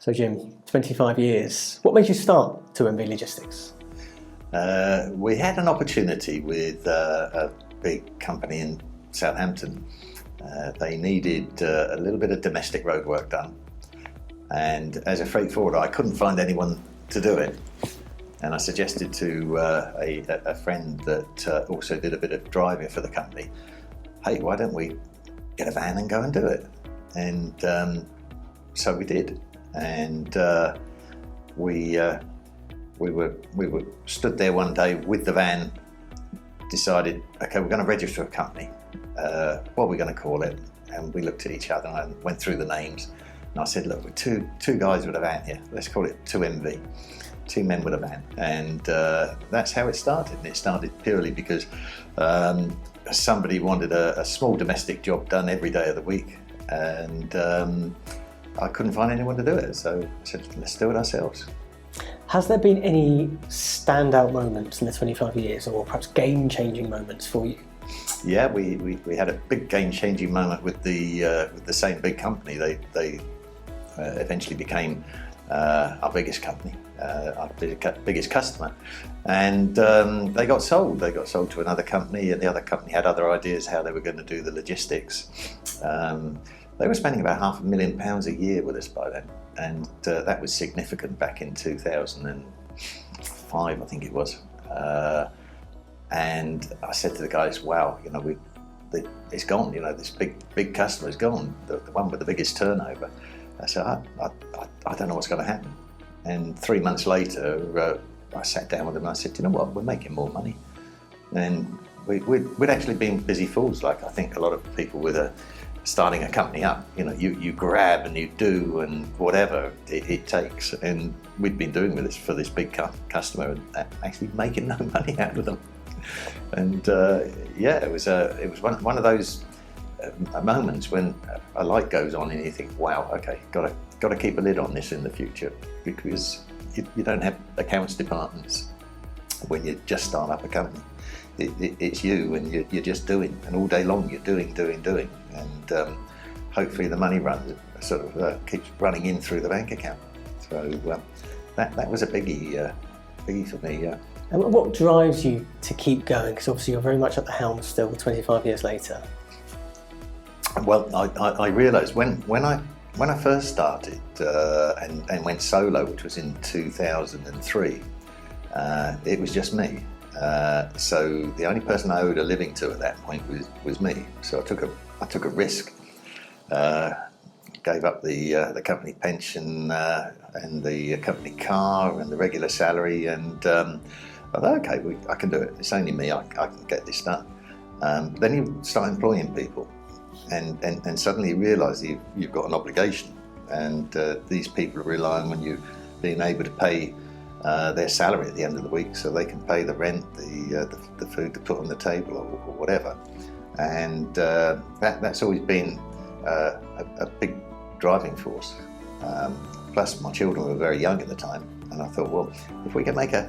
So Jim, 25 years. What made you start 2MV Logistics? We had an opportunity with a big company in Southampton. They needed a little bit of domestic roadwork done, and as a freight forwarder I couldn't find anyone to do it, and I suggested to a friend that also did a bit of driving for the company, hey, why don't we get a van and go and do it? And so we did, and we were stood there one day with the van, decided, okay, we're going to register a company. What are we going to call it? And we looked at each other and went through the names. And I said, look, we're two guys with a van here. Let's call it 2MV, two men with a van. And that's how it started. And it started purely because somebody wanted a small domestic job done every day of the week. And I couldn't find anyone to do it. So I said, let's do it ourselves. Has there been any standout moments in the 25 years, or perhaps game-changing moments for you? Yeah, we had a big game-changing moment with the same big company. They eventually became our biggest company, our biggest customer, and they got sold. They got sold to another company, and the other company had other ideas how they were going to do the logistics. They were spending about £500,000 a year with us by then, and that was significant back in 2005, I think it was. And I said to the guys, wow, you know, it's gone, you know, this big customer's gone, the one with the biggest turnover. I said, I don't know what's going to happen. And 3 months later, I sat down with them and I said, you know what, we're making more money. And we'd actually been busy fools, like I think a lot of people with starting a company up. You know, you grab and you do and whatever it takes. And we'd been doing this for this big customer and actually making no money out of them. And yeah, it was one of those moments when a light goes on and you think, wow, okay, got to keep a lid on this in the future, because you don't have accounts departments when you just start up a company. It's you, and you're just doing, and all day long you're doing, and hopefully the money keeps running in through the bank account. So that was a biggie for me. Yeah. And what drives you to keep going? Because obviously you're very much at the helm still, 25 years later. Well, I realised when I first started and went solo, which was in 2003, it was just me. So the only person I owed a living to at that point was me. So I took a risk, gave up the company pension and the company car and the regular salary, and I thought, okay, I can do it. It's only me. I can get this done. Then you start employing people, and suddenly you realise you've got an obligation, and these people are relying on you being able to pay their salary at the end of the week, so they can pay the rent, the food to put on the table, or whatever. And that's always been a big driving force. Plus, my children were very young at the time, and I thought, well, if we can make a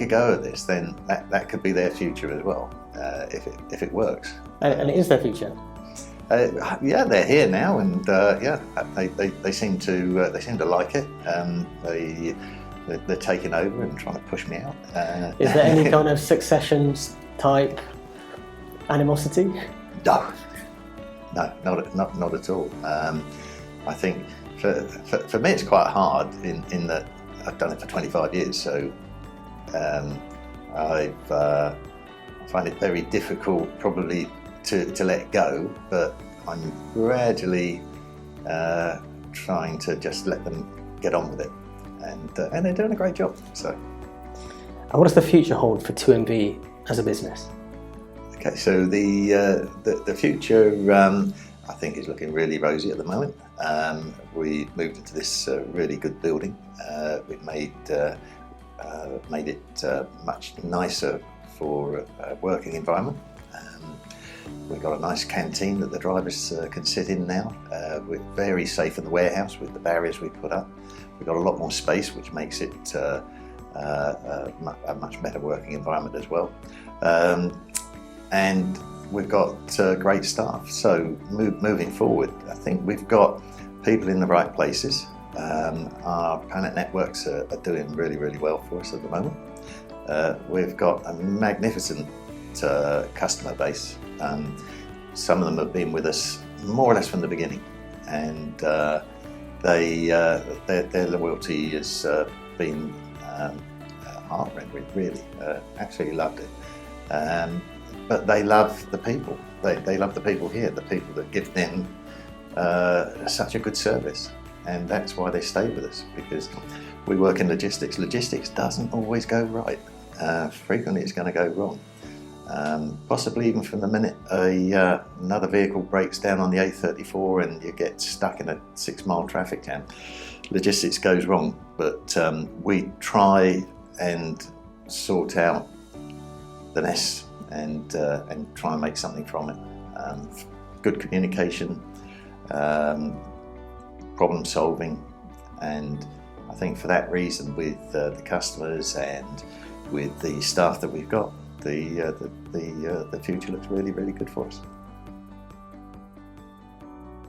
go of this, then that could be their future as well, if it works. And it is their future. Yeah, they're here now, and yeah, they seem to like it. They're taking over and trying to push me out. Is there any kind of succession type animosity? No, not at all. I think for me it's quite hard in that I've done it for 25 years, so I find it very difficult probably to let go, but I'm gradually trying to just let them get on with it. And they're doing a great job. So, and what does the future hold for 2MV as a business? Okay, so the future I think is looking really rosy at the moment. We moved into this really good building. We've made it much nicer for a working environment. We've got a nice canteen that the drivers can sit in now. We're very safe in the warehouse with the barriers we put up. We've got a lot more space, which makes it a much better working environment as well. And we've got great staff. So moving forward, I think we've got people in the right places. Our Planet networks are doing really, really well for us at the moment. We've got a magnificent customer base. Some of them have been with us more or less from the beginning, and their loyalty has been heart-rending, really. Absolutely loved it. But they love the people. They love the people here, the people that give them such a good service. And that's why they stay with us, because we work in logistics. Logistics doesn't always go right. Frequently it's going to go wrong. Possibly even from the minute another vehicle breaks down on the A34 and you get stuck in a 6-mile traffic jam, logistics goes wrong. But we try and sort out the mess and try and make something from it. Good communication, problem solving, and I think for that reason, with the customers and with the staff that we've got, the future looks really, really good for us.